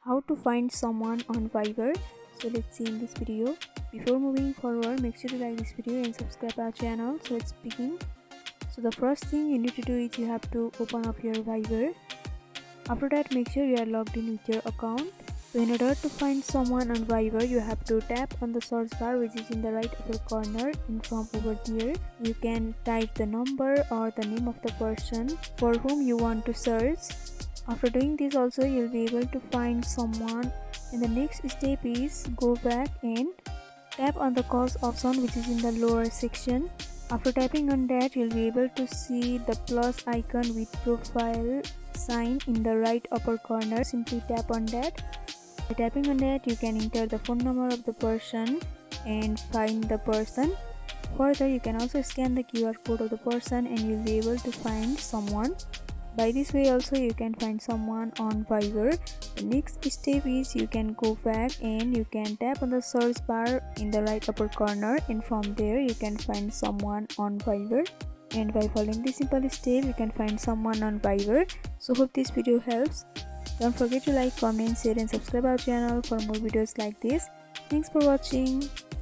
how to find someone on Fiverr. So let's see in this video. Before moving forward, make sure to like this video and subscribe our channel. So let's begin. So the first thing you need to do is you have to open up your Fiverr. After that, make sure you are logged in with your account. So in order to find someone on Fiverr, you have to tap on the search bar which is in the right upper corner, and from over there you can type the number or the name of the person for whom you want to search. After doing this also, you'll be able to find someone, and the next step is go back and tap on the cost option which is in the lower section. After tapping on that, you'll be able to see the plus icon with profile sign in the right upper corner. Simply tap on that. By tapping on that, you can enter the phone number of the person and find the person. Further, you can also scan the QR code of the person and you'll be able to find someone. By this way also you can find someone on Fiverr. The next step is you can go back and you can tap on the search bar in the right upper corner, and from there you can find someone on Fiverr. And by following this simple step, you can find someone on Fiverr. So hope this video helps. Don't forget to like, comment, share and subscribe our channel for more videos like this. Thanks for watching.